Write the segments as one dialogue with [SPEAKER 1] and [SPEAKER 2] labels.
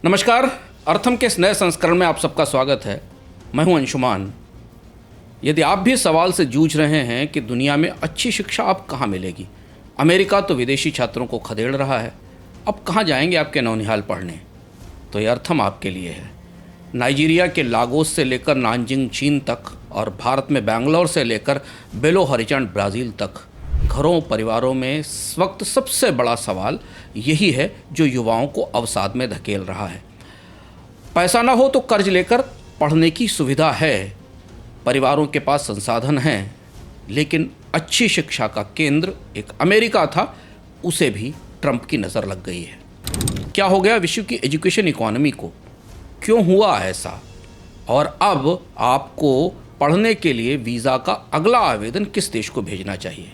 [SPEAKER 1] नमस्कार। अर्थम के इस नए संस्करण में आप सबका स्वागत है। मैं हूं अंशुमान। यदि आप भी सवाल से जूझ रहे हैं कि दुनिया में अच्छी शिक्षा अब कहाँ मिलेगी, अमेरिका तो विदेशी छात्रों को खदेड़ रहा है, अब कहाँ जाएंगे आपके नौनिहाल पढ़ने, तो ये अर्थम आपके लिए है। नाइजीरिया के लागोस से लेकर नानजिंग चीन तक और भारत में बैंगलोर से लेकर बेलो हॉरिज़ॉन्ट ब्राज़ील तक घरों परिवारों में इस वक्त सबसे बड़ा सवाल यही है जो युवाओं को अवसाद में धकेल रहा है। पैसा ना हो तो कर्ज लेकर पढ़ने की सुविधा है, परिवारों के पास संसाधन हैं, लेकिन अच्छी शिक्षा का केंद्र एक अमेरिका था, उसे भी ट्रंप की नज़र लग गई है। क्या हो गया विश्व की एजुकेशन इकोनॉमी को? क्यों हुआ ऐसा? और अब आपको पढ़ने के लिए वीज़ा का अगला आवेदन किस देश को भेजना चाहिए?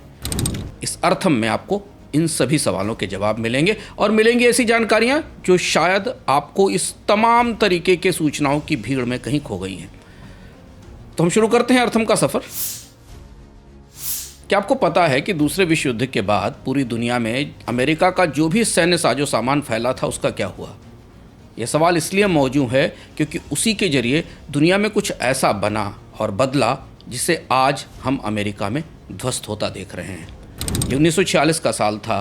[SPEAKER 1] इस अर्थम में आपको इन सभी सवालों के जवाब मिलेंगे और मिलेंगी ऐसी जानकारियां जो शायद आपको इस तमाम तरीके के सूचनाओं की भीड़ में कहीं खो गई हैं। तो हम शुरू करते हैं अर्थम का सफ़र। क्या आपको पता है कि दूसरे विश्व युद्ध के बाद पूरी दुनिया में अमेरिका का जो भी सैन्य साजो सामान फैला था उसका क्या हुआ? यह सवाल इसलिए मौजूद है क्योंकि उसी के जरिए दुनिया में कुछ ऐसा बना और बदला जिसे आज हम अमेरिका में ध्वस्त होता देख रहे हैं। 1946 का साल था।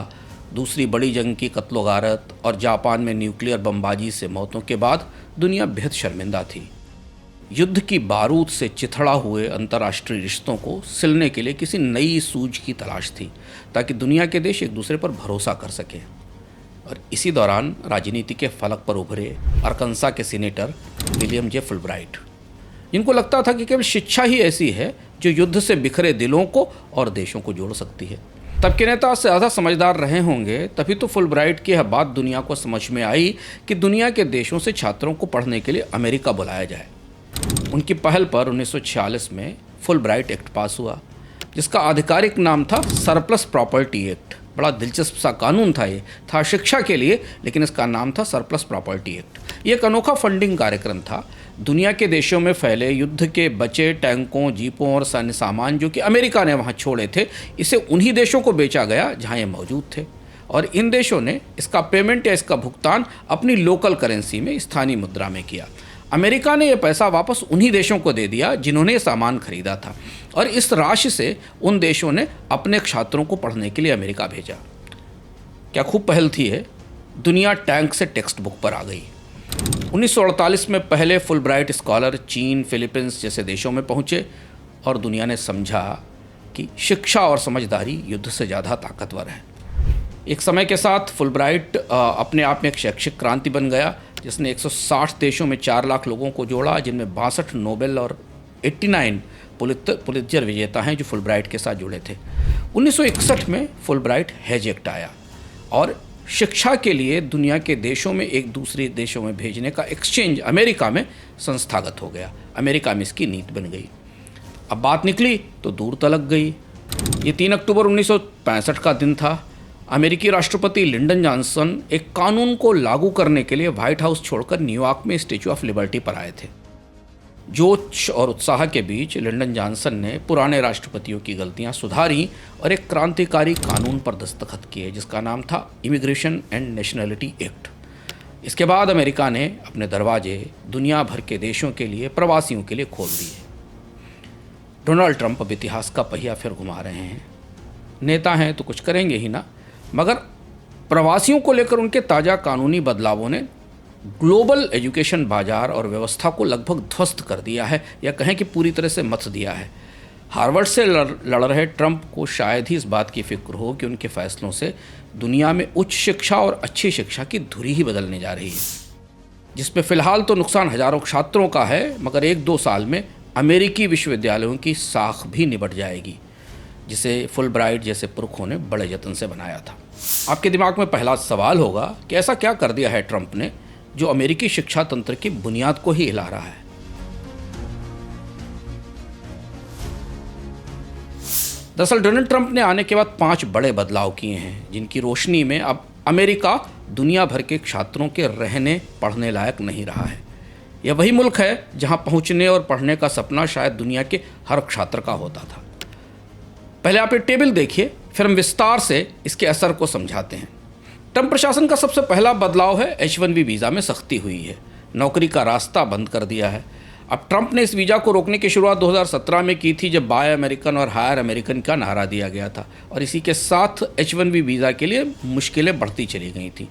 [SPEAKER 1] दूसरी बड़ी जंग की कत्लो गारत और जापान में न्यूक्लियर बमबाजी से मौतों के बाद दुनिया बेहद शर्मिंदा थी। युद्ध की बारूद से चिथड़ा हुए अंतर्राष्ट्रीय रिश्तों को सिलने के लिए किसी नई सूझ की तलाश थी ताकि दुनिया के देश एक दूसरे पर भरोसा कर सकें। और इसी दौरान राजनीति के फलक पर उभरे अरकानसा के सीनेटर विलियम जे फुलब्राइट, जिनको लगता था कि केवल शिक्षा ही ऐसी है जो युद्ध से बिखरे दिलों को और देशों को जोड़ सकती है। तब के नेता से ज़्यादा समझदार रहे होंगे, तभी तो फुलब्राइट की यह बात दुनिया को समझ में आई कि दुनिया के देशों से छात्रों को पढ़ने के लिए अमेरिका बुलाया जाए। उनकी पहल पर 1946 में फुलब्राइट एक्ट पास हुआ, जिसका आधिकारिक नाम था सरप्लस प्रॉपर्टी एक्ट। बड़ा दिलचस्प सा कानून था। ये था शिक्षा के लिए, लेकिन इसका नाम था सरप्लस प्रॉपर्टी एक्ट। ये एक अनोखा फंडिंग कार्यक्रम था। दुनिया के देशों में फैले युद्ध के बचे टैंकों, जीपों और सैन्य सामान जो कि अमेरिका ने वहाँ छोड़े थे, इसे उन्हीं देशों को बेचा गया जहाँ ये मौजूद थे, और इन देशों ने इसका पेमेंट या इसका भुगतान अपनी लोकल करेंसी में, स्थानीय मुद्रा में किया। अमेरिका ने यह पैसा वापस उन्हीं देशों को दे दिया जिन्होंने ये सामान खरीदा था, और इस राशि से उन देशों ने अपने छात्रों को पढ़ने के लिए अमेरिका भेजा। क्या खूब पहल थी है। दुनिया टैंक से टेक्स्ट बुक पर आ गई। 1948 में पहले फुलब्राइट स्कॉलर चीन, फिलीपींस जैसे देशों में पहुँचे और दुनिया ने समझा कि शिक्षा और समझदारी युद्ध से ज़्यादा ताकतवर है। एक समय के साथ फुलब्राइट अपने आप में एक शैक्षिक क्रांति बन गया, जिसने 160 देशों में 4 लाख लोगों को जोड़ा, जिनमें 62 नोबेल और 89 पुलित्जर विजेता हैं जो फुलब्राइट के साथ जुड़े थे। 1961 में फुलब्राइट हेज एक्ट आया और शिक्षा के लिए दुनिया के देशों में एक दूसरे देशों में भेजने का एक्सचेंज अमेरिका में संस्थागत हो गया। अमेरिका में इसकी नीति बन गई। अब बात निकली तो दूर तलक गई। ये 3 अक्टूबर 1965 का दिन था। अमेरिकी राष्ट्रपति लिंडन जॉनसन एक कानून को लागू करने के लिए व्हाइट हाउस छोड़कर न्यूयॉर्क में स्टैच्यू ऑफ लिबर्टी पर आए थे। जोश और उत्साह के बीच लिंडन जॉनसन ने पुराने राष्ट्रपतियों की गलतियां सुधारी और एक क्रांतिकारी कानून पर दस्तखत किए, जिसका नाम था इमिग्रेशन एंड नेशनलिटी एक्ट। इसके बाद अमेरिका ने अपने दरवाजे दुनिया भर के देशों के लिए, प्रवासियों के लिए खोल दिए। डोनाल्ड ट्रंप अब इतिहास का पहिया फिर घुमा रहे हैं। नेता हैं तो कुछ करेंगे ही ना, मगर प्रवासियों को लेकर उनके ताज़ा कानूनी बदलावों ने ग्लोबल एजुकेशन बाजार और व्यवस्था को लगभग ध्वस्त कर दिया है, या कहें कि पूरी तरह से मथ दिया है। हार्वर्ड से लड़ रहे ट्रंप को शायद ही इस बात की फिक्र हो कि उनके फैसलों से दुनिया में उच्च शिक्षा और अच्छी शिक्षा की धुरी ही बदलने जा रही है, जिस पे फिलहाल तो नुकसान हजारों छात्रों का है, मगर 1-2 साल में अमेरिकी विश्वविद्यालयों की साख भी निबट जाएगी, जिसे फुलब्राइट जैसे पुरखों ने बड़े यत्न से बनाया था। आपके दिमाग में पहला सवाल होगा कि ऐसा क्या कर दिया है ट्रंप ने जो अमेरिकी शिक्षा तंत्र की बुनियाद को ही हिला रहा है। दरअसल डोनाल्ड ट्रंप ने आने के बाद 5 बड़े बदलाव किए हैं, जिनकी रोशनी में अब अमेरिका दुनिया भर के छात्रों के रहने पढ़ने लायक नहीं रहा है। यह वही मुल्क है जहां पहुंचने और पढ़ने का सपना शायद दुनिया के हर छात्र का होता था। पहले आप ये टेबल देखिए, फिर हम विस्तार से इसके असर को समझाते हैं। ट्रंप प्रशासन का सबसे पहला बदलाव है H-1B वीज़ा में सख्ती हुई है, नौकरी का रास्ता बंद कर दिया है। अब ट्रंप ने इस वीज़ा को रोकने की शुरुआत 2017 में की थी, जब बाय अमेरिकन और हायर अमेरिकन का नारा दिया गया था, और इसी के साथ H-1B वीज़ा के लिए मुश्किलें बढ़ती चली गई थी।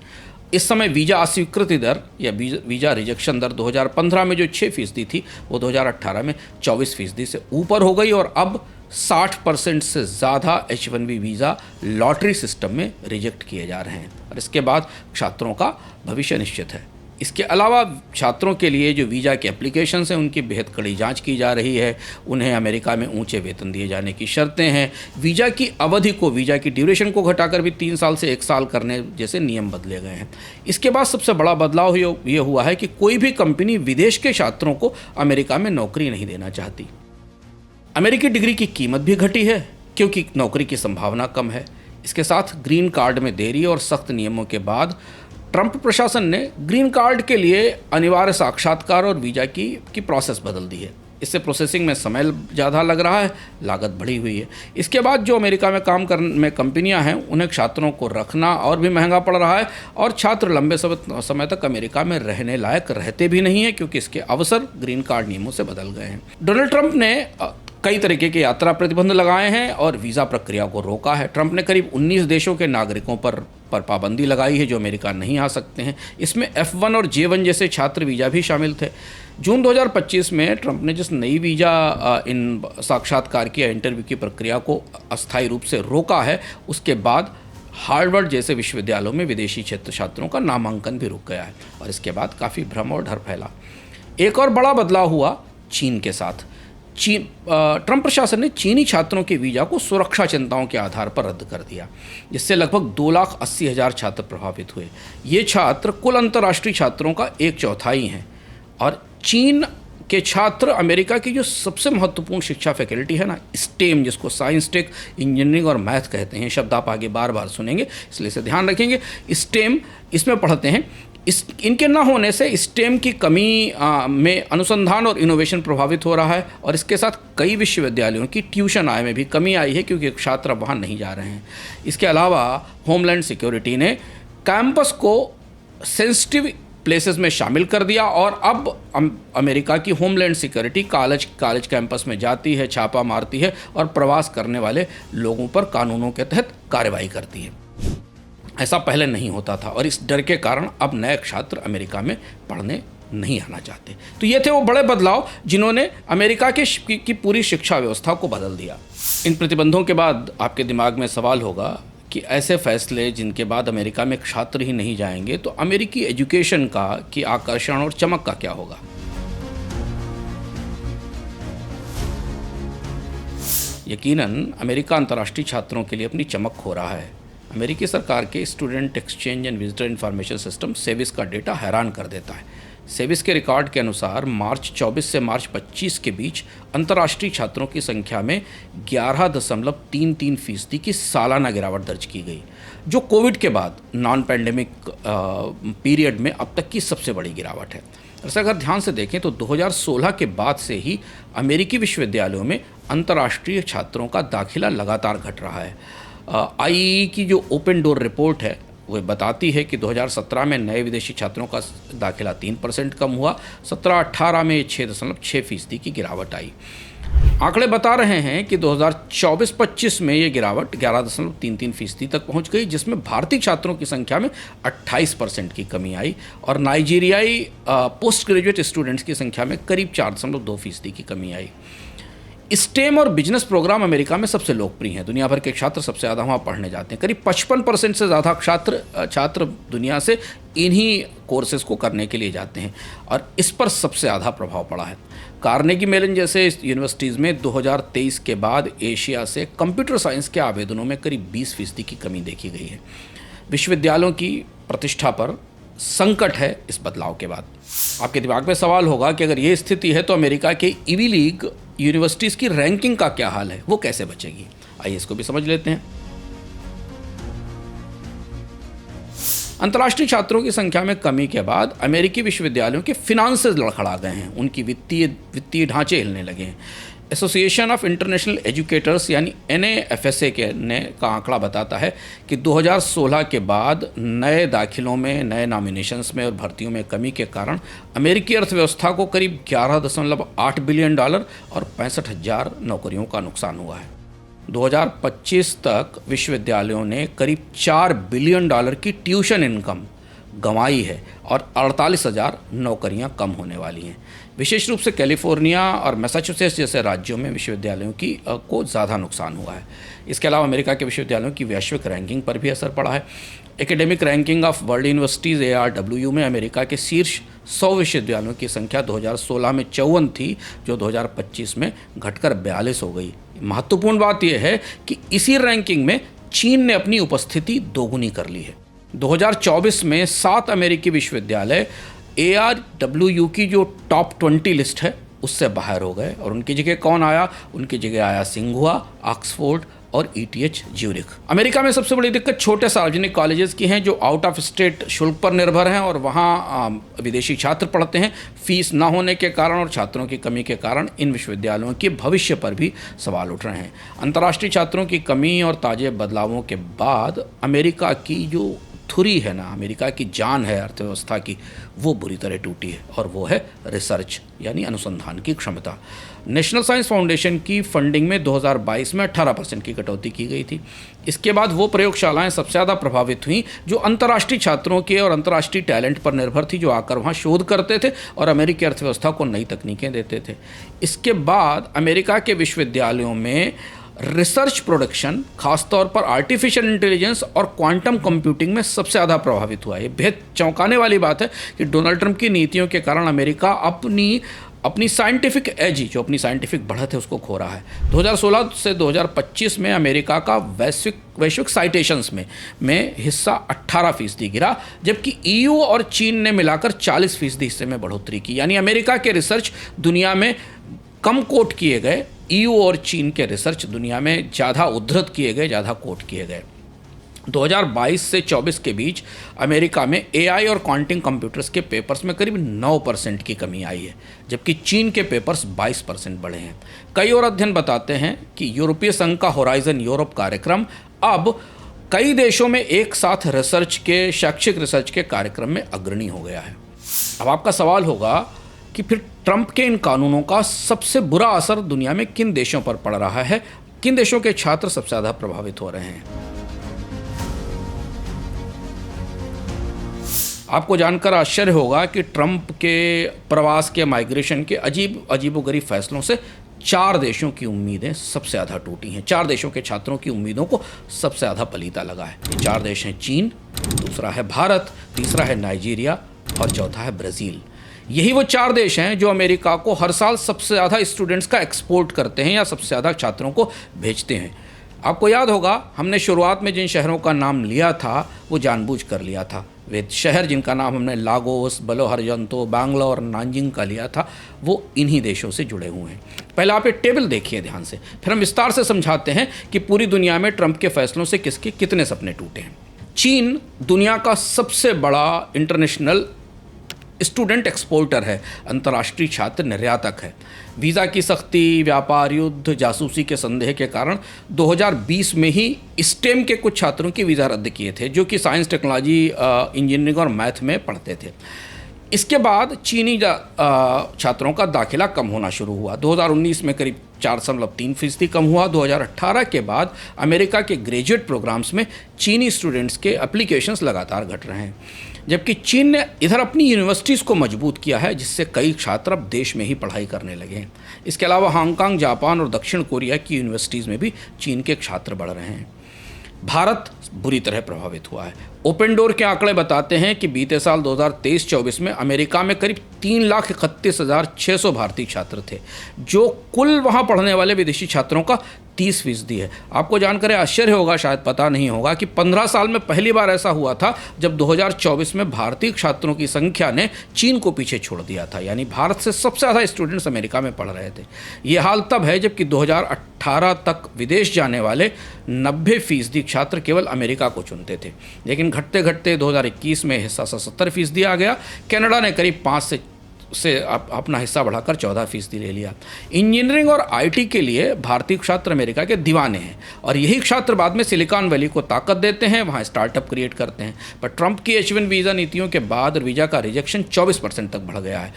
[SPEAKER 1] इस समय वीज़ा अस्वीकृति दर या वीज़ा रिजेक्शन दर 2015 में जो 6% थी, वो 2018 में 24% से ऊपर हो गई, और अब 60% से ज़्यादा H-1B वीज़ा लॉटरी सिस्टम में रिजेक्ट किए जा रहे हैं, और इसके बाद छात्रों का भविष्य निश्चित है। इसके अलावा छात्रों के लिए जो वीज़ा के एप्लीकेशंस हैं, उनकी बेहद कड़ी जांच की जा रही है। उन्हें अमेरिका में ऊंचे वेतन दिए जाने की शर्तें हैं। वीज़ा की अवधि को, वीज़ा की ड्यूरेशन को घटाकर भी 3 साल से 1 साल करने जैसे नियम बदले गए हैं। इसके बाद सबसे बड़ा बदलाव ये हुआ है कि कोई भी कंपनी विदेश के छात्रों को अमेरिका में नौकरी नहीं देना चाहती। अमेरिकी डिग्री की कीमत भी घटी है, क्योंकि नौकरी की संभावना कम है। इसके साथ ग्रीन कार्ड में देरी और सख्त नियमों के बाद ट्रंप प्रशासन ने ग्रीन कार्ड के लिए अनिवार्य साक्षात्कार और वीज़ा की प्रोसेस बदल दी है। इससे प्रोसेसिंग में समय ज़्यादा लग रहा है, लागत बढ़ी हुई है। इसके बाद जो अमेरिका में काम करने में कंपनियां हैं, उन्हें छात्रों को रखना और भी महंगा पड़ रहा है, और छात्र लंबे समय तक अमेरिका में रहने लायक रहते भी नहीं हैं, क्योंकि इसके अवसर ग्रीन कार्ड नियमों से बदल गए हैं। डोनाल्ड ट्रंप ने कई तरीके के यात्रा प्रतिबंध लगाए हैं और वीज़ा प्रक्रिया को रोका है। ट्रंप ने करीब 19 देशों के नागरिकों पर पाबंदी लगाई है जो अमेरिका नहीं आ सकते हैं। इसमें F1 और J1 जैसे छात्र वीज़ा भी शामिल थे। जून 2025 में ट्रंप ने जिस नई वीज़ा इन साक्षात्कार की या इंटरव्यू की प्रक्रिया को अस्थायी रूप से रोका है, उसके बाद हार्वर्ड जैसे विश्वविद्यालयों में विदेशी छात्रों का नामांकन भी रुक गया है, और इसके बाद काफ़ी भ्रम और डर फैला। एक और बड़ा बदलाव हुआ चीन के साथ। ट्रंप प्रशासन ने चीनी छात्रों के वीज़ा को सुरक्षा चिंताओं के आधार पर रद्द कर दिया, जिससे लगभग 2,80,000 छात्र प्रभावित हुए। ये छात्र कुल अंतर्राष्ट्रीय छात्रों का 1/4 हैं, और चीन के छात्र अमेरिका की जो सबसे महत्वपूर्ण शिक्षा फैकल्टी है ना, स्टेम, जिसको साइंस, टेक, इंजीनियरिंग और मैथ कहते हैं, शब्द आप आगे बार बार सुनेंगे, इसलिए इसे ध्यान रखेंगे। स्टेम इसमें पढ़ते हैं। इनके न होने से स्टेम की कमी में अनुसंधान और इनोवेशन प्रभावित हो रहा है, और इसके साथ कई विश्वविद्यालयों की ट्यूशन आय में भी कमी आई है, क्योंकि छात्र वहाँ नहीं जा रहे हैं। इसके अलावा होमलैंड सिक्योरिटी ने कैंपस को सेंसिटिव प्लेसेस में शामिल कर दिया, और अब अमेरिका की होमलैंड सिक्योरिटी कॉलेज कैंपस में जाती है, छापा मारती है, और प्रवास करने वाले लोगों पर कानूनों के तहत कार्रवाई करती है। ऐसा पहले नहीं होता था, और इस डर के कारण अब नए छात्र अमेरिका में पढ़ने नहीं आना चाहते। तो ये थे वो बड़े बदलाव जिन्होंने अमेरिका की पूरी शिक्षा व्यवस्था को बदल दिया। इन प्रतिबंधों के बाद आपके दिमाग में सवाल होगा कि ऐसे फैसले जिनके बाद अमेरिका में छात्र ही नहीं जाएंगे, तो अमेरिकी एजुकेशन की आकर्षण और चमक का क्या होगा? यकीनन अमेरिका अंतर्राष्ट्रीय छात्रों के लिए अपनी चमक खो रहा है। अमेरिकी सरकार के student exchange and visitor information system SEVIS का डेटा हैरान कर देता है। सेविस के रिकॉर्ड के अनुसार मार्च 24 से मार्च 25 के बीच अंतर्राष्ट्रीय छात्रों की संख्या में 11.33% की सालाना गिरावट दर्ज की गई, जो कोविड के बाद नॉन पैंडेमिक पीरियड में अब तक की सबसे बड़ी गिरावट है। वैसे अगर ध्यान से देखें तो 2016 के बाद से ही अमेरिकी विश्वविद्यालयों में अंतर्राष्ट्रीय छात्रों का दाखिला लगातार घट रहा है। IEE की जो ओपन डोर रिपोर्ट है, वो बताती है कि 2017 में नए विदेशी छात्रों का दाखिला 3% कम हुआ, 17-18 में 6.6% की गिरावट आई। आंकड़े बता रहे हैं कि 2024-25 में ये गिरावट 11.33% तक पहुंच गई, जिसमें भारतीय छात्रों की संख्या में 28% की कमी आई, और नाइजीरियाई पोस्ट ग्रेजुएट स्टूडेंट्स की संख्या में करीब 4.2% की कमी आई। स्टेम और बिजनेस प्रोग्राम अमेरिका में सबसे लोकप्रिय हैं। दुनिया भर के छात्र सबसे ज़्यादा वहाँ पढ़ने जाते हैं। करीब 55% से ज़्यादा छात्र दुनिया से इन्हीं कोर्सेज को करने के लिए जाते हैं, और इस पर सबसे ज़्यादा प्रभाव पड़ा है। कार्नेगी मेलन जैसे यूनिवर्सिटीज़ में 2023 के बाद एशिया से कंप्यूटर साइंस के आवेदनों में करीब 20% की कमी देखी गई है। विश्वविद्यालयों की प्रतिष्ठा पर संकट है इस बदलाव के बाद। आपके दिमाग में सवाल होगा कि अगर ये स्थिति है तो अमेरिका के इवी लीग यूनिवर्सिटीज़ की रैंकिंग का क्या हाल है, वो कैसे बचेगी? आइए इसको भी समझ लेते हैं। अंतर्राष्ट्रीय छात्रों की संख्या में कमी के बाद अमेरिकी विश्वविद्यालयों के फिनांसेस लड़खड़ा गए हैं, उनकी वित्तीय ढांचे हिलने लगे हैं। एसोसिएशन ऑफ इंटरनेशनल एजुकेटर्स यानी NAFSA का आंकड़ा बताता है कि 2016 के बाद नए दाखिलों में, नए नॉमिनेशंस में और भर्तियों में कमी के कारण अमेरिकी अर्थव्यवस्था को करीब $11.8 बिलियन और 65,000 नौकरियों का नुकसान हुआ है। 2025 तक विश्वविद्यालयों ने करीब $4 बिलियन की ट्यूशन इनकम गंवाई है और 48,000 नौकरियां कम होने वाली हैं। विशेष रूप से कैलिफोर्निया और मैसाचुसेट्स जैसे राज्यों में विश्वविद्यालयों को ज़्यादा नुकसान हुआ है। इसके अलावा अमेरिका के विश्वविद्यालयों की वैश्विक रैंकिंग पर भी असर पड़ा है। Academic ranking of world universities ARW में अमेरिका के शीर्ष 100 विश्वविद्यालयों की संख्या 2016 में 54 थी, जो 2025 में घटकर 42 हो गई। महत्वपूर्ण बात यह है कि इसी रैंकिंग में चीन ने अपनी उपस्थिति दोगुनी कर ली है। 2024 में 7 अमेरिकी विश्वविद्यालय ARWU की जो टॉप 20 लिस्ट है उससे बाहर हो गए और उनकी जगह कौन आया? उनकी जगह आया सिंघुआ, ऑक्सफोर्ड और ETH ज्यूरिख। अमेरिका में सबसे बड़ी दिक्कत छोटे सार्वजनिक कॉलेजेस की हैं जो आउट ऑफ स्टेट शुल्क पर निर्भर हैं और वहाँ विदेशी छात्र पढ़ते हैं। फीस ना होने के कारण और छात्रों की कमी के कारण इन विश्वविद्यालयों के भविष्य पर भी सवाल उठ रहे हैं। अंतर्राष्ट्रीय छात्रों की कमी और ताज़े बदलावों के बाद अमेरिका की जो धुरी है ना, अमेरिका की जान है अर्थव्यवस्था की, वो बुरी तरह टूटी है और वो है रिसर्च यानी अनुसंधान की क्षमता। नेशनल साइंस फाउंडेशन की फंडिंग में 2022 में 18% की कटौती की गई थी। इसके बाद वो प्रयोगशालाएं सबसे ज़्यादा प्रभावित हुईं जो अंतर्राष्ट्रीय छात्रों के और अंतर्राष्ट्रीय टैलेंट पर निर्भर थी, जो आकर वहाँ शोध करते थे और अमेरिकी अर्थव्यवस्था को नई तकनीकें देते थे। इसके बाद अमेरिका के विश्वविद्यालयों में रिसर्च प्रोडक्शन खासतौर पर आर्टिफिशियल इंटेलिजेंस और क्वांटम कंप्यूटिंग में सबसे ज़्यादा प्रभावित हुआ है। ये बेहद चौंकाने वाली बात है कि डोनाल्ड ट्रंप की नीतियों के कारण अमेरिका अपनी साइंटिफिक एज, जो अपनी साइंटिफिक बढ़त है, उसको खो रहा है। 2016 से 2025 में अमेरिका का वैश्विक साइटेशंस में हिस्सा 18% गिरा, जबकि EU और चीन ने मिलाकर 40% हिस्से में बढ़ोतरी की। यानी अमेरिका के रिसर्च दुनिया में कम कोट किए गए, EU और चीन के रिसर्च दुनिया में ज़्यादा उद्धृत किए गए, ज़्यादा कोट किए गए। 2022 से 24 के बीच अमेरिका में AI और क्वांटम कंप्यूटर्स के पेपर्स में करीब 9% की कमी आई है, जबकि चीन के पेपर्स 22% बढ़े हैं। कई और अध्ययन बताते हैं कि यूरोपीय संघ का होराइजन यूरोप कार्यक्रम अब कई देशों में एक साथ शैक्षिक रिसर्च के कार्यक्रम में अग्रणी हो गया है। अब आपका सवाल होगा कि फिर ट्रंप के इन कानूनों का सबसे बुरा असर दुनिया में किन देशों पर पड़ रहा है, किन देशों के छात्र सबसे ज़्यादा प्रभावित हो रहे हैं? आपको जानकर आश्चर्य होगा कि ट्रंप के प्रवास के माइग्रेशन के अजीबोगरीब फैसलों से 4 देशों की उम्मीदें सबसे ज़्यादा टूटी हैं। 4 देशों के छात्रों की उम्मीदों को सबसे ज़्यादा पलीता लगा है। ये 4 देश हैं चीन, दूसरा है भारत, तीसरा है नाइजीरिया और चौथा है ब्राज़ील। यही वो 4 देश हैं जो अमेरिका को हर साल सबसे ज़्यादा स्टूडेंट्स का एक्सपोर्ट करते हैं या सबसे ज़्यादा छात्रों को भेजते हैं। आपको याद होगा हमने शुरुआत में जिन शहरों का नाम लिया था वो जानबूझ कर लिया था। वे शहर जिनका नाम हमने लागोस, बेलो होरिज़ोंते, बैंगलोर, नानजिंग का लिया था, वो इन्हीं देशों से जुड़े हुए हैं। पहले आप एक टेबल देखिए ध्यान से, फिर हम विस्तार से समझाते हैं कि पूरी दुनिया में ट्रंप के फैसलों से किसके कितने सपने टूटे हैं। चीन दुनिया का सबसे बड़ा इंटरनेशनल स्टूडेंट एक्सपोर्टर है, अंतर्राष्ट्रीय छात्र निर्यातक है। वीज़ा की सख्ती, व्यापार युद्ध, जासूसी के संदेह के कारण 2020 में ही स्टेम के कुछ छात्रों की वीज़ा रद्द किए थे, जो कि साइंस, टेक्नोलॉजी, इंजीनियरिंग और मैथ में पढ़ते थे। इसके बाद चीनी छात्रों का दाखिला कम होना शुरू हुआ। 2019 में करीब 4.3% कम हुआ। 2018 के बाद अमेरिका के ग्रेजुएट प्रोग्राम्स में चीनी स्टूडेंट्स के एप्लीकेशंस लगातार घट रहे हैं, जबकि चीन ने इधर अपनी यूनिवर्सिटीज़ को मजबूत किया है, जिससे कई छात्र अब देश में ही पढ़ाई करने लगे हैं। इसके अलावा हांगकांग, जापान और दक्षिण कोरिया की यूनिवर्सिटीज़ में भी चीन के छात्र बढ़ रहे हैं। भारत बुरी तरह प्रभावित हुआ है। ओपन डोर के आंकड़े बताते हैं कि बीते साल 2023-24 में अमेरिका में करीब 3,31,600 भारतीय छात्र थे, जो कुल वहाँ पढ़ने वाले विदेशी छात्रों का 30% है। आपको जानकर आश्चर्य होगा, शायद पता नहीं होगा, कि 15 साल में पहली बार ऐसा हुआ था जब 2024 में भारतीय छात्रों की संख्या ने चीन को पीछे छोड़ दिया था। यानी भारत से सबसे ज़्यादा स्टूडेंट्स अमेरिका में पढ़ रहे थे। ये हाल तब है जबकि 2018 तक विदेश जाने वाले 90% छात्र केवल अमेरिका को चुनते थे, लेकिन घटते घटते 2021 में हिस्सा 70% आ गया। कनाडा ने करीब से अपना हिस्सा बढ़ाकर 14% ले लिया। इंजीनियरिंग और आईटी के लिए भारतीय छात्र अमेरिका के दीवाने हैं और यही छात्र बाद में सिलिकॉन वैली को ताकत देते हैं, वहाँ स्टार्टअप क्रिएट करते हैं। पर ट्रंप की H1 वीज़ा नीतियों के बाद वीज़ा का रिजेक्शन 24% तक बढ़ गया है।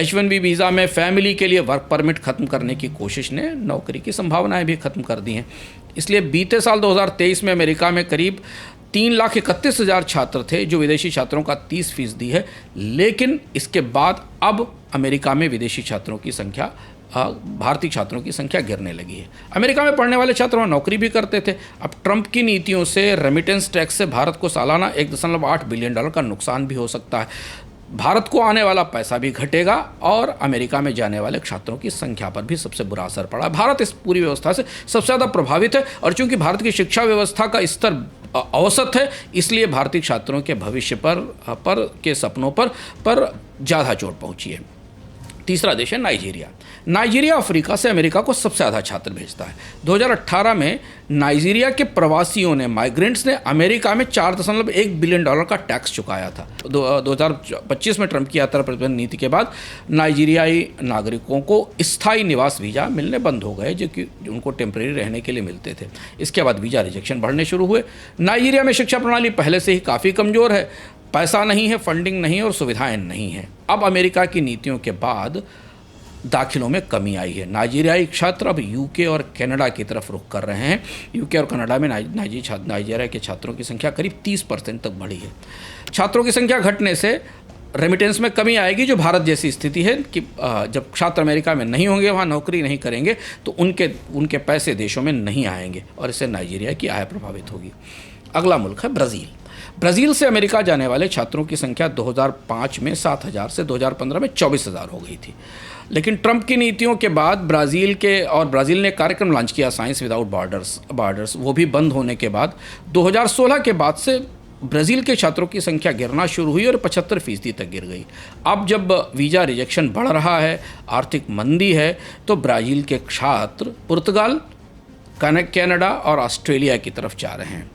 [SPEAKER 1] H1B वीज़ा में फैमिली के लिए वर्क परमिट खत्म करने की कोशिश ने नौकरी की संभावनाएं भी खत्म कर दी हैं। इसलिए बीते साल 2023 में अमेरिका में करीब 3,31,000 छात्र थे, जो विदेशी छात्रों का 30% है। लेकिन इसके बाद अब अमेरिका में विदेशी छात्रों की संख्या, भारतीय छात्रों की संख्या गिरने लगी है। अमेरिका में पढ़ने वाले छात्र वहाँ नौकरी भी करते थे। अब ट्रंप की नीतियों से रेमिटेंस टैक्स से भारत को सालाना $1.8 बिलियन का नुकसान भी हो सकता है। भारत को आने वाला पैसा भी घटेगा और अमेरिका में जाने वाले छात्रों की संख्या पर भी सबसे बुरा असर पड़ा। भारत इस पूरी व्यवस्था से सबसे ज़्यादा प्रभावित है और चूंकि भारत की शिक्षा व्यवस्था का स्तर औसत है, इसलिए भारतीय छात्रों के भविष्य पर के सपनों पर ज़्यादा चोट पहुंची है। तीसरा देश है नाइजीरिया। नाइजीरिया अफ्रीका से अमेरिका को सबसे ज़्यादा छात्र भेजता है। 2018 में नाइजीरिया के प्रवासियों ने, माइग्रेंट्स ने अमेरिका में $4.1 बिलियन का टैक्स चुकाया था। 2025 में ट्रंप की यात्रा प्रतिबंध नीति के बाद नाइजीरियाई नागरिकों को स्थायी निवास वीज़ा मिलने बंद हो गए, जो कि उनको टेम्परेरी रहने के लिए मिलते थे। इसके बाद वीज़ा रिजेक्शन बढ़ने शुरू हुए। नाइजीरिया में शिक्षा प्रणाली पहले से ही काफ़ी कमज़ोर है, पैसा नहीं है, फंडिंग नहीं है और सुविधाएं नहीं हैं। अब अमेरिका की नीतियों के बाद दाखिलों में कमी आई है। नाइजीरियाई छात्र अब यूके और कनाडा की तरफ रुख कर रहे हैं। यूके और कनाडा में नाइजीरिया के छात्रों की संख्या करीब 30% तक बढ़ी है। छात्रों की संख्या घटने से रेमिटेंस में कमी आएगी, जो भारत जैसी स्थिति है कि जब छात्र अमेरिका में नहीं होंगे, वहाँ नौकरी नहीं करेंगे, तो उनके पैसे देशों में नहीं आएंगे और इससे नाइजीरिया की आय प्रभावित होगी। अगला मुल्क है ब्राज़ील। ब्राज़ील से अमेरिका जाने वाले छात्रों की संख्या 2005 में 7,000 से 2015 में 24,000 हो गई थी। लेकिन ट्रंप की नीतियों के बाद ब्राज़ील ने कार्यक्रम लॉन्च किया, साइंस विदाउट बॉर्डर्स, वो भी बंद होने के बाद 2016 के बाद से ब्राज़ील के छात्रों की संख्या गिरना शुरू हुई और 75% तक गिर गई। अब जब वीज़ा रिजेक्शन बढ़ रहा है, आर्थिक मंदी है, तो ब्राज़ील के छात्र पुर्तगाल, कनाडा और ऑस्ट्रेलिया की तरफ जा रहे हैं।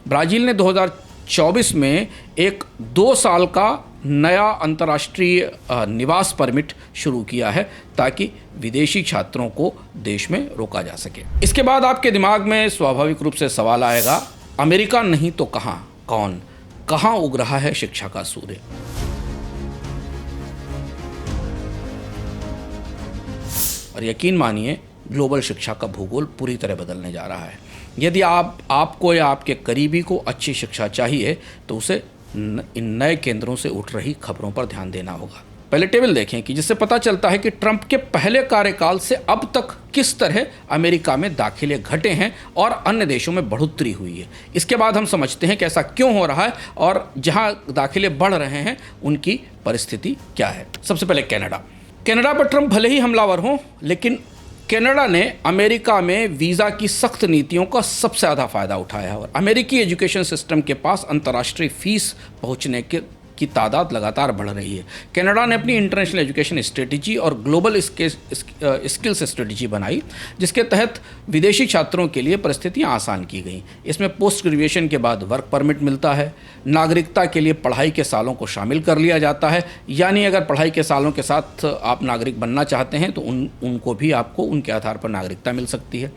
[SPEAKER 1] ब्राज़ील ने 2024 में एक 2 साल का नया अंतर्राष्ट्रीय निवास परमिट शुरू किया है, ताकि विदेशी छात्रों को देश में रोका जा सके। इसके बाद आपके दिमाग में स्वाभाविक रूप से सवाल आएगा, अमेरिका नहीं तो कहाँ, कौन, कहाँ उग रहा है शिक्षा का सूर्य? और यकीन मानिए, ग्लोबल शिक्षा का भूगोल पूरी तरह बदलने जा रहा है। यदि आपको या आपके करीबी को अच्छी शिक्षा चाहिए, तो उसे इन नए केंद्रों से उठ रही खबरों पर ध्यान देना होगा। पहले टेबल देखें कि जिससे पता चलता है कि ट्रंप के पहले कार्यकाल से अब तक किस तरह अमेरिका में दाखिले घटे हैं और अन्य देशों में बढ़ोतरी हुई है। इसके बाद हम समझते हैं कि ऐसा क्यों हो रहा है और जहां दाखिले बढ़ रहे हैं उनकी परिस्थिति क्या है। सबसे पहले कनाडा पर ट्रंप भले ही हमलावर हों, लेकिन कनाडा ने अमेरिका में वीज़ा की सख्त नीतियों का सबसे ज़्यादा फ़ायदा उठाया है और अमेरिकी एजुकेशन सिस्टम के पास अंतर्राष्ट्रीय फ़ीस पहुंचने की तादाद लगातार बढ़ रही है। कनाडा ने अपनी इंटरनेशनल एजुकेशन स्ट्रेटजी और ग्लोबल स्किल्स स्ट्रेटजी बनाई, जिसके तहत विदेशी छात्रों के लिए परिस्थितियां आसान की गई। इसमें पोस्ट ग्रेजुएशन के बाद वर्क परमिट मिलता है, नागरिकता के लिए पढ़ाई के सालों को शामिल कर लिया जाता है, यानी अगर पढ़ाई के सालों के साथ आप नागरिक बनना चाहते हैं तो उनको भी आपको उनके आधार पर नागरिकता मिल सकती है।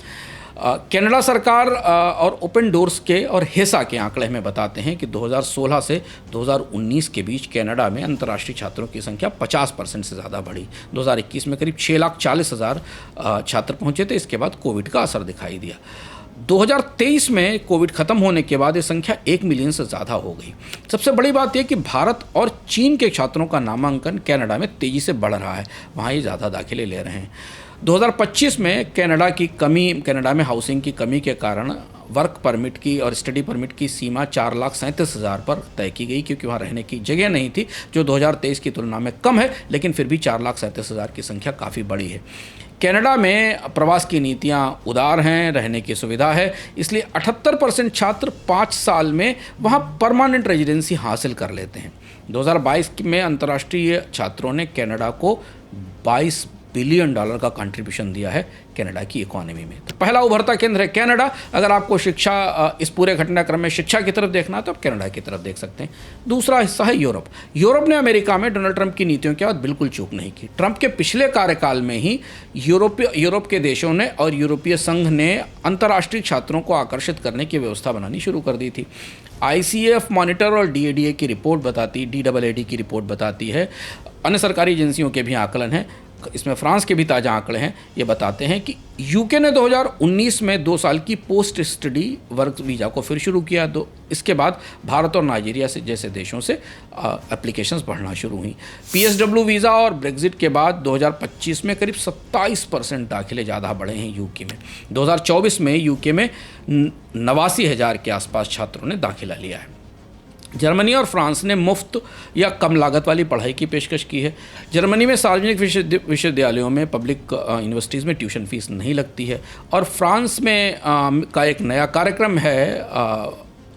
[SPEAKER 1] कनाडा सरकार और ओपन डोर्स के और हेसा के आंकड़े हमें बताते हैं कि 2016 से 2019 के बीच कनाडा में अंतर्राष्ट्रीय छात्रों की संख्या 50% से ज़्यादा बढ़ी। 2021 में करीब 6,40,000 छात्र पहुंचे थे। इसके बाद कोविड का असर दिखाई दिया। 2023 में कोविड ख़त्म होने के बाद ये संख्या 1 मिलियन से ज़्यादा हो गई। सबसे बड़ी बात यह कि भारत और चीन के छात्रों का नामांकन कनाडा में तेज़ी से बढ़ रहा है, वहाँ ये ज़्यादा दाखिले ले रहे हैं। 2025 में कनाडा में हाउसिंग की कमी के कारण वर्क परमिट की और स्टडी परमिट की सीमा 4,37,000 पर तय की गई, क्योंकि वहाँ रहने की जगह नहीं थी, जो 2023 की तुलना में कम है, लेकिन फिर भी 4,37,000 की संख्या काफ़ी बड़ी है। कनाडा में प्रवास की नीतियाँ उदार हैं, रहने की सुविधा है, इसलिए 78% छात्र 5 साल में वहाँ परमानेंट रेजिडेंसी हासिल कर लेते हैं। 2022 में अंतर्राष्ट्रीय छात्रों ने कनाडा को 22 बिलियन डॉलर का कंट्रीब्यूशन दिया है कनाडा की इकोनॉमी में। तो पहला उभरता केंद्र है कनाडा। अगर आपको शिक्षा, इस पूरे घटनाक्रम में शिक्षा की तरफ देखना है तो आप कनाडा की तरफ देख सकते हैं। दूसरा हिस्सा है यूरोप। यूरोप ने अमेरिका में डोनाल्ड ट्रंप की नीतियों के बाद बिल्कुल चूक नहीं की। ट्रंप के पिछले कार्यकाल में ही यूरोप के देशों ने और यूरोपीय संघ ने अंतर्राष्ट्रीय छात्रों को आकर्षित करने की व्यवस्था बनानी शुरू कर दी थी। ICF मॉनिटर और DADA की रिपोर्ट बताती, DAAD की रिपोर्ट बताती है, अन्य सरकारी एजेंसियों के भी आकलन हैं, इसमें फ्रांस के भी ताज़ा आंकड़े हैं, ये बताते हैं कि यूके ने 2019 में 2 साल की पोस्ट स्टडी वर्क वीज़ा को फिर शुरू किया। तो इसके बाद भारत और नाइजीरिया से जैसे देशों से एप्लीकेशंस बढ़ना शुरू हुई। PSW वीज़ा और ब्रेग्जिट के बाद 2025 में करीब 27% दाखिले ज़्यादा बढ़े हैं यूके में। 2024 में यूके में 89,000 के आसपास छात्रों ने दाखिला लिया है। जर्मनी और फ्रांस ने मुफ्त या कम लागत वाली पढ़ाई की पेशकश की है। जर्मनी में सार्वजनिक विश्वविद्यालयों में, पब्लिक यूनिवर्सिटीज़ में ट्यूशन फीस नहीं लगती है। और फ्रांस में का एक नया कार्यक्रम है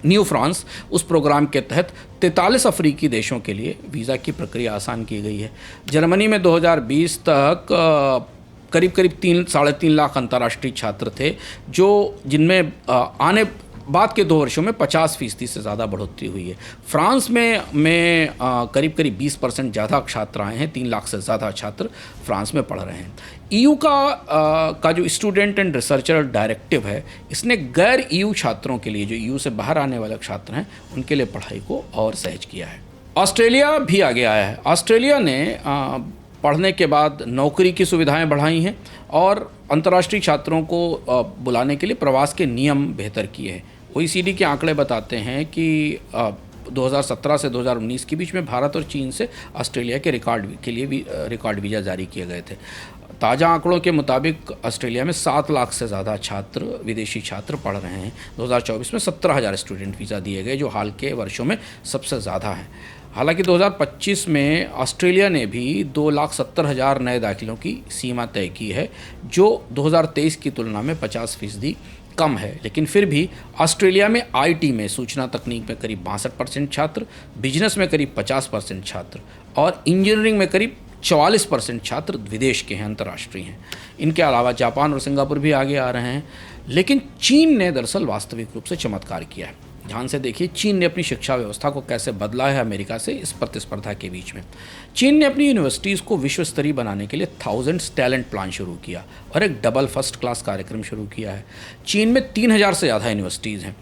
[SPEAKER 1] न्यू फ्रांस। उस प्रोग्राम के तहत 43 अफ्रीकी देशों के लिए वीज़ा की प्रक्रिया आसान की गई है। जर्मनी में 2020 तक करीब 3-3.5 लाख अंतर्राष्ट्रीय छात्र थे, जिनमें आने बाद के 2 वर्षों में 50% से ज़्यादा बढ़ोतरी हुई है। फ्रांस में करीब 20% ज़्यादा छात्र आए हैं। 3 लाख से ज़्यादा छात्र फ्रांस में पढ़ रहे हैं। EU का जो स्टूडेंट एंड रिसर्चर डायरेक्टिव है, इसने गैर EU छात्रों के लिए, जो EU से बाहर आने वाले छात्र हैं, उनके लिए पढ़ाई को और सहज किया है। ऑस्ट्रेलिया भी आगे आया है। ऑस्ट्रेलिया ने पढ़ने के बाद नौकरी की सुविधाएं बढ़ाई हैं और अंतर्राष्ट्रीय छात्रों को बुलाने के लिए प्रवास के नियम बेहतर किए हैं। OECD के आंकड़े बताते हैं कि 2017 से 2019 के बीच में भारत और चीन से ऑस्ट्रेलिया के रिकॉर्ड वीज़ा जारी किए गए थे। ताज़ा आंकड़ों के मुताबिक ऑस्ट्रेलिया में 7 लाख से ज़्यादा विदेशी छात्र पढ़ रहे हैं। 2024 में 17,000 स्टूडेंट वीज़ा दिए गए, जो हाल के वर्षों में सबसे ज़्यादा है। हालांकि 2025 में ऑस्ट्रेलिया ने भी 2,70,000 नए दाखिलों की सीमा तय की है, जो 2023 की तुलना में 50% कम है। लेकिन फिर भी ऑस्ट्रेलिया में IT में, सूचना तकनीक में करीब 62% छात्र, बिजनेस में करीब 50% छात्र और इंजीनियरिंग में करीब 44% छात्र विदेश के हैं, अंतर्राष्ट्रीय हैं। इनके अलावा जापान और सिंगापुर भी आगे आ रहे हैं। लेकिन चीन ने दरअसल वास्तविक रूप से चमत्कार किया है। ध्यान से देखिए, चीन ने अपनी शिक्षा व्यवस्था को कैसे बदला है अमेरिका से इस प्रतिस्पर्धा के बीच में। चीन ने अपनी यूनिवर्सिटीज़ को विश्व स्तरीय बनाने के लिए थाउजेंड्स टैलेंट प्लान शुरू किया और एक डबल फर्स्ट क्लास कार्यक्रम शुरू किया है। चीन में 3,000 से ज़्यादा यूनिवर्सिटीज़ हैं।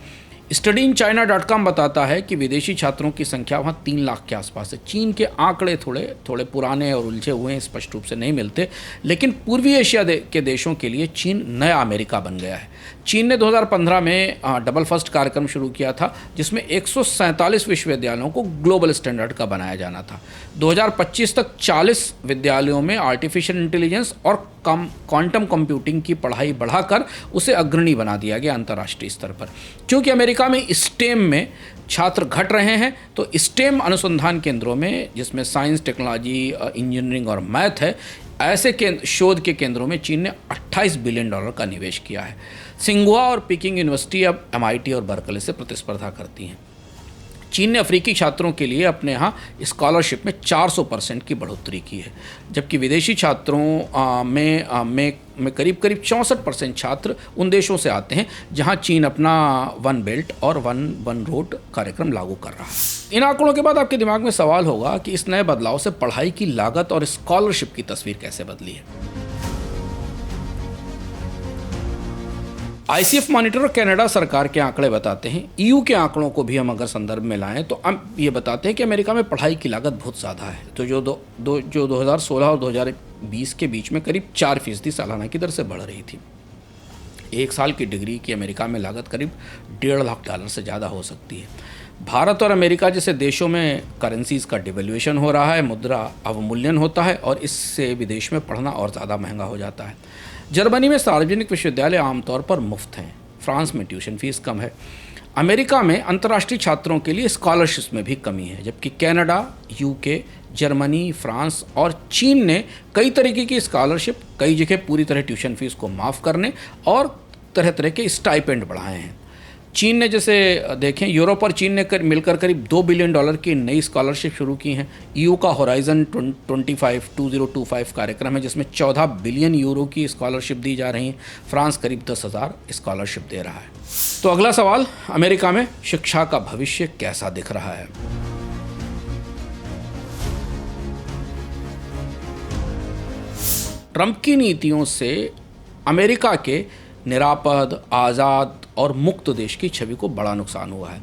[SPEAKER 1] StudyInChina.com बताता है कि विदेशी छात्रों की संख्या वहाँ 3 लाख के आसपास है। चीन के आंकड़े थोड़े पुराने और उलझे हुए हैं, स्पष्ट रूप से नहीं मिलते, लेकिन पूर्वी एशिया के देशों के लिए चीन नया अमेरिका बन गया है। चीन ने 2015 में डबल फर्स्ट कार्यक्रम शुरू किया था, जिसमें 147 विश्वविद्यालयों को ग्लोबल स्टैंडर्ड का बनाया जाना था। 2025 तक 40 विद्यालयों में आर्टिफिशियल इंटेलिजेंस और क्वांटम कंप्यूटिंग की पढ़ाई बढ़ाकर उसे अग्रणी बना दिया गया अंतर्राष्ट्रीय स्तर पर। क्योंकि अमेरिका में स्टेम में छात्र घट रहे हैं, तो स्टेम अनुसंधान केंद्रों में, जिसमें साइंस, टेक्नोलॉजी, इंजीनियरिंग और मैथ है, ऐसे शोध के केंद्रों में चीन ने $28 बिलियन का निवेश किया है। सिंघुआ और पीकिंग यूनिवर्सिटी अब MIT और बर्कले से प्रतिस्पर्धा करती हैं। चीन ने अफ्रीकी छात्रों के लिए अपने यहाँ स्कॉलरशिप में 400% की बढ़ोतरी की है, जबकि विदेशी छात्रों में करीब 64% छात्र उन देशों से आते हैं जहाँ चीन अपना 1 बेल्ट और 1 रोड कार्यक्रम लागू कर रहा है। इन आंकड़ों के बाद आपके दिमाग में सवाल होगा कि इस नए बदलाव से पढ़ाई की लागत और स्कॉलरशिप की तस्वीर कैसे बदली है। ICF मॉनिटर और कनाडा सरकार के आंकड़े बताते हैं, EU के आंकड़ों को भी हम अगर संदर्भ में लाएं तो हम ये बताते हैं कि अमेरिका में पढ़ाई की लागत बहुत ज़्यादा है। तो जो 2016 और 2020 के बीच में करीब 4% सालाना की दर से बढ़ रही थी। 1 साल की डिग्री की अमेरिका में लागत करीब $1.5 लाख से ज़्यादा हो सकती है। भारत और अमेरिका जैसे देशों में करेंसीज़ का डिवैल्यूएशन हो रहा है, मुद्रा अवमूल्यन होता है और इससे विदेश में पढ़ना और ज़्यादा महंगा हो जाता है। जर्मनी में सार्वजनिक विश्वविद्यालय आमतौर पर मुफ्त हैं। फ्रांस में ट्यूशन फीस कम है। अमेरिका में अंतर्राष्ट्रीय छात्रों के लिए स्कॉलरशिप में भी कमी है, जबकि कनाडा, UK, जर्मनी, फ्रांस और चीन ने कई तरीके की स्कॉलरशिप, कई जगह पूरी तरह ट्यूशन फीस को माफ़ करने और तरह तरह के स्टाइपेंड बढ़ाए हैं। चीन ने जैसे देखें, यूरोप और चीन ने मिलकर करीब $2 बिलियन की नई स्कॉलरशिप शुरू की हैं। ईयू का होराइजन 2025 कार्यक्रम है जिसमें 14 बिलियन यूरो की स्कॉलरशिप दी जा रही है। फ्रांस करीब 10,000 स्कॉलरशिप दे रहा है। तो अगला सवाल, अमेरिका में शिक्षा का भविष्य कैसा दिख रहा है? ट्रंप की नीतियों से अमेरिका के निरापद, आज़ाद और मुक्त देश की छवि को बड़ा नुकसान हुआ है।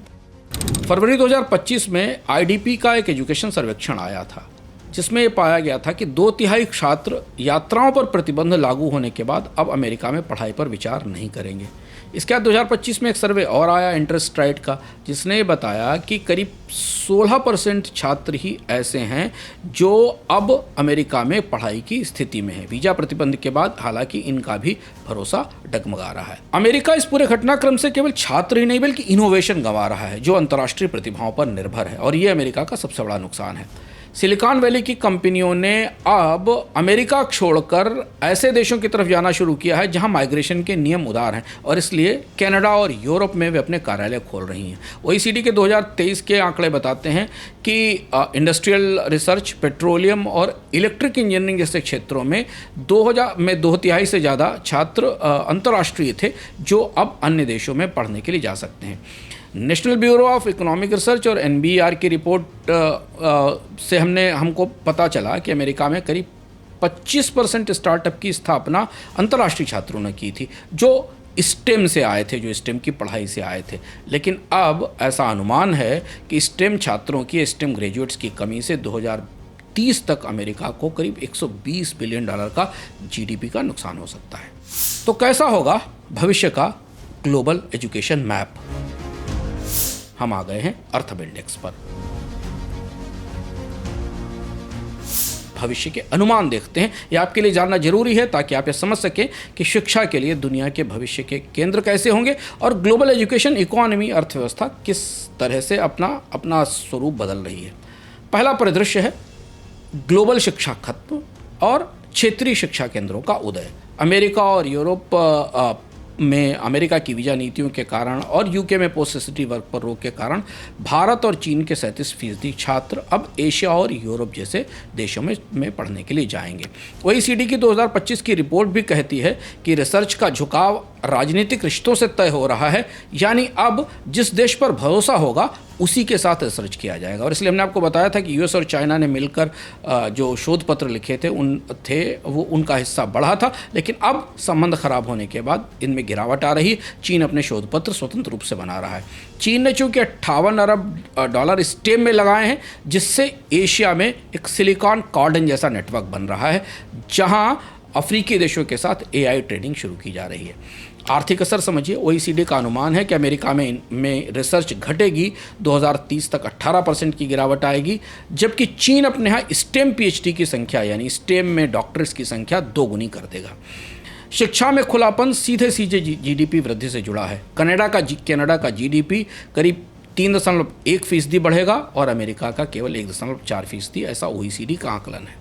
[SPEAKER 1] फरवरी 2025 में आईडीपी का एक एजुकेशन सर्वेक्षण आया था जिसमें यह पाया गया था कि 2/3 छात्र यात्राओं पर प्रतिबंध लागू होने के बाद अब अमेरिका में पढ़ाई पर विचार नहीं करेंगे। इसके बाद 2025 में एक सर्वे और आया इंटरेस्ट राइट का, जिसने बताया कि करीब 16% छात्र ही ऐसे हैं जो अब अमेरिका में पढ़ाई की स्थिति में है वीजा प्रतिबंध के बाद। हालांकि इनका भी भरोसा डगमगा रहा है। अमेरिका इस पूरे घटनाक्रम से केवल छात्र ही नहीं बल्कि इनोवेशन गंवा रहा है जो अंतर्राष्ट्रीय प्रतिभाओं पर निर्भर है, और ये अमेरिका का सबसे बड़ा नुकसान है। सिलिकॉन वैली की कंपनियों ने अब अमेरिका छोड़कर ऐसे देशों की तरफ जाना शुरू किया है जहां माइग्रेशन के नियम उदार हैं, और इसलिए कनाडा और यूरोप में वे अपने कार्यालय खोल रही हैं। ओईसीडी के 2023 के आंकड़े बताते हैं कि इंडस्ट्रियल रिसर्च, पेट्रोलियम और इलेक्ट्रिक इंजीनियरिंग जैसे क्षेत्रों में 2/3 से ज़्यादा छात्र अंतर्राष्ट्रीय थे जो अब अन्य देशों में पढ़ने के लिए जा सकते हैं। National bureau of economic research और एनबीआर की रिपोर्ट से हमको पता चला कि अमेरिका में करीब 25% स्टार्टअप की स्थापना अंतर्राष्ट्रीय छात्रों ने की थी जो स्टेम से आए थे, जो स्टेम की पढ़ाई से आए थे। लेकिन अब ऐसा अनुमान है कि स्टेम छात्रों की, स्टेम ग्रेजुएट्स की कमी से 2030 तक अमेरिका को करीब $120 बिलियन का जीडीपी का नुकसान हो सकता है। तो कैसा होगा भविष्य का ग्लोबल एजुकेशन मैप? हम आ गए हैं अर्थब इंडेक्स पर। भविष्य के अनुमान देखते हैं। यह आपके लिए जानना जरूरी है ताकि आप ये समझ सकें कि शिक्षा के लिए दुनिया के भविष्य के केंद्र कैसे होंगे और ग्लोबल एजुकेशन इकोनॉमी, अर्थव्यवस्था किस तरह से अपना स्वरूप बदल रही है। पहला परिदृश्य है ग्लोबल शिक्षा खत्म और क्षेत्रीय शिक्षा केंद्रों का उदय। अमेरिका और यूरोप में अमेरिका की वीज़ा नीतियों के कारण और यूके में पोस्ट सिटी वर्क पर रोक के कारण भारत और चीन के 37% छात्र अब एशिया और यूरोप जैसे देशों में पढ़ने के लिए जाएंगे। ओईसीडी की 2025 की रिपोर्ट भी कहती है कि रिसर्च का झुकाव राजनीतिक रिश्तों से तय हो रहा है, यानी अब जिस देश पर भरोसा होगा उसी के साथ रिसर्च किया जाएगा। और इसलिए हमने आपको बताया था कि यूएस और चाइना ने मिलकर जो शोध पत्र लिखे थे वो उनका हिस्सा बढ़ा था, लेकिन अब संबंध खराब होने के बाद इनमें गिरावट आ रही है। चीन अपने शोध पत्र स्वतंत्र रूप से बना रहा है। चीन ने चूंकि $58 अरब स्टेम में लगाए हैं, जिससे एशिया में एक सिलिकॉन कॉर्डन जैसा नेटवर्क बन रहा है जहां अफ्रीकी देशों के साथ एआई ट्रेनिंग शुरू की जा रही है। आर्थिक असर समझिए, ओईसीडी का अनुमान है कि अमेरिका में रिसर्च घटेगी, 2030 तक 18% की गिरावट आएगी, जबकि चीन अपने यहाँ स्टेम पीएचडी की संख्या यानी स्टेम में डॉक्टर्स की संख्या 2 गुनी कर देगा। शिक्षा में खुलापन सीधे जीडीपी वृद्धि से जुड़ा है। कनाडा का जीडीपी करीब 3.1% बढ़ेगा और अमेरिका का केवल 1.4%, ऐसा ओईसीडी का आकलन है।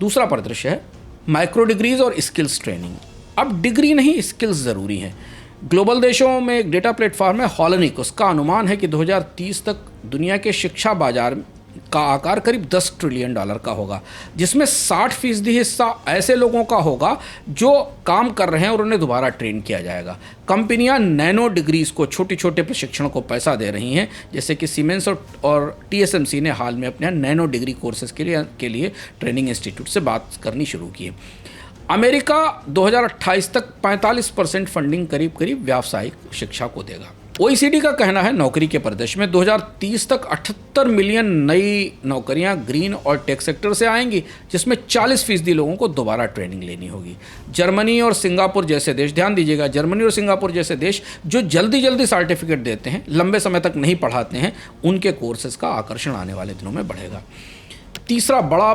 [SPEAKER 1] दूसरा परिदृश्य है माइक्रो डिग्रीज और स्किल्स ट्रेनिंग। अब डिग्री नहीं, स्किल्स ज़रूरी हैं। ग्लोबल देशों में एक डेटा प्लेटफॉर्म है हॉलनिक, उसका अनुमान है कि 2030 तक दुनिया के शिक्षा बाजार का आकार करीब $10 ट्रिलियन का होगा, जिसमें 60% हिस्सा ऐसे लोगों का होगा जो काम कर रहे हैं और उन्हें दोबारा ट्रेन किया जाएगा। कंपनियां नैनो डिग्रीज को, छोटे छोटे प्रशिक्षण को पैसा दे रही हैं, जैसे कि सीमेंस और टीएसएमसी ने हाल में अपने नैनो डिग्री कोर्सेज के लिए ट्रेनिंग इंस्टीट्यूट से बात करनी शुरू की है। अमेरिका 2028 तक 45% फंडिंग करीब व्यावसायिक शिक्षा को देगा। ओईसीडी का कहना है नौकरी के परिदृश्य में 2030 तक 78 मिलियन नई नौकरियां ग्रीन और टेक सेक्टर से आएंगी, जिसमें 40% लोगों को दोबारा ट्रेनिंग लेनी होगी। जर्मनी और सिंगापुर जैसे देश, ध्यान दीजिएगा, जर्मनी और सिंगापुर जैसे देश जो जल्दी सर्टिफिकेट देते हैं, लंबे समय तक नहीं पढ़ाते हैं, उनके कोर्सेज का आकर्षण आने वाले दिनों में बढ़ेगा। तीसरा बड़ा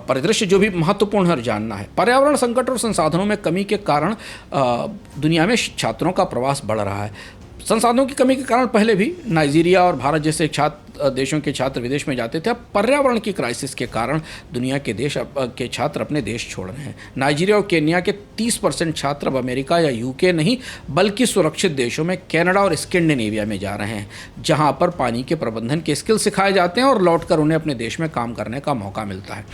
[SPEAKER 1] परिदृश्य जो भी महत्वपूर्ण है जानना है, पर्यावरण संकट और संसाधनों में कमी के कारण दुनिया में छात्रों का प्रवास बढ़ रहा है। संसाधनों की कमी के कारण पहले भी नाइजीरिया और भारत जैसे देशों के छात्र विदेश में जाते थे। अब पर्यावरण की क्राइसिस के कारण दुनिया के देश के छात्र अपने देश छोड़ रहे हैं। नाइजीरिया और केन्या के 30% छात्र अब अमेरिका या यूके नहीं बल्कि सुरक्षित देशों में कनाडा और स्कैंडिनेविया में जा रहे हैं, जहां पर पानी के प्रबंधन के स्किल सिखाए जाते हैं और लौटकर उन्हें अपने देश में काम करने का मौका मिलता है।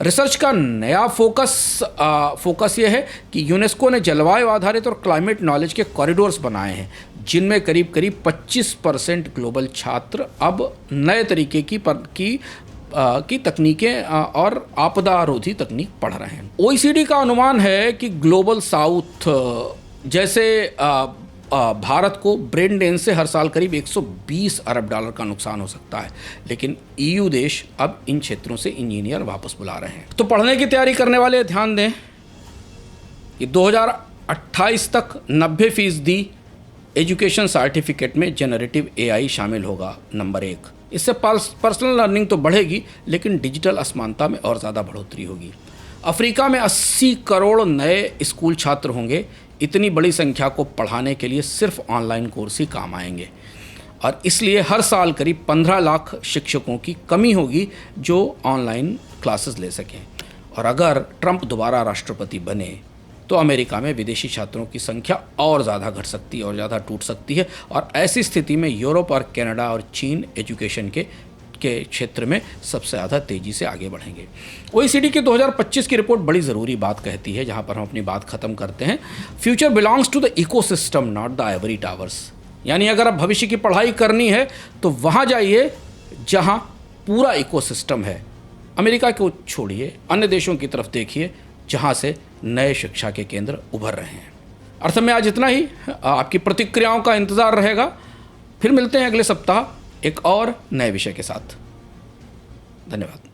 [SPEAKER 1] रिसर्च का नया फोकस ये है कि यूनेस्को ने जलवायु आधारित और क्लाइमेट नॉलेज के कॉरिडोर्स बनाए हैं, जिनमें करीब 25% ग्लोबल छात्र अब नए तरीके की तकनीकें और आपदारोधी तकनीक पढ़ रहे हैं। OECD का अनुमान है कि ग्लोबल साउथ जैसे भारत को ब्रेन ड्रेन से हर साल करीब 120 अरब डॉलर का नुकसान हो सकता है, लेकिन EU देश अब इन क्षेत्रों से इंजीनियर वापस बुला रहे हैं। तो पढ़ने की तैयारी करने वाले ध्यान दें कि 2028 तक 90% एजुकेशन सर्टिफिकेट में जनरेटिव AI शामिल होगा। नंबर 1, इससे पर्सनल लर्निंग तो बढ़ेगी, लेकिन डिजिटल असमानता में और ज़्यादा बढ़ोतरी होगी। अफ्रीका में 80 करोड़ नए स्कूल छात्र होंगे। इतनी बड़ी संख्या को पढ़ाने के लिए सिर्फ ऑनलाइन कोर्स ही काम आएंगे, और इसलिए हर साल करीब 15 लाख शिक्षकों की कमी होगी जो ऑनलाइन क्लासेस ले सकें। और अगर ट्रंप दोबारा राष्ट्रपति बने तो अमेरिका में विदेशी छात्रों की संख्या और ज़्यादा घट सकती है और ज़्यादा टूट सकती है, और ऐसी स्थिति में यूरोप और कनाडा और चीन एजुकेशन के क्षेत्र में सबसे ज़्यादा तेज़ी से आगे बढ़ेंगे। OECD की 2025 की रिपोर्ट बड़ी ज़रूरी बात कहती है, जहाँ पर हम अपनी बात ख़त्म करते हैं। Future belongs to the ecosystem not the ivory towers. यानी अगर आप भविष्य की पढ़ाई करनी है तो वहाँ जाइए जहाँ पूरा इकोसिस्टम है। अमेरिका को छोड़िए, अन्य देशों की तरफ देखिए जहाँ से नए शिक्षा के केंद्र उभर रहे हैं। अर्थ में आज इतना ही। आपकी प्रतिक्रियाओं का इंतज़ार रहेगा। फिर मिलते हैं अगले सप्ताह एक और नए विषय के साथ। धन्यवाद।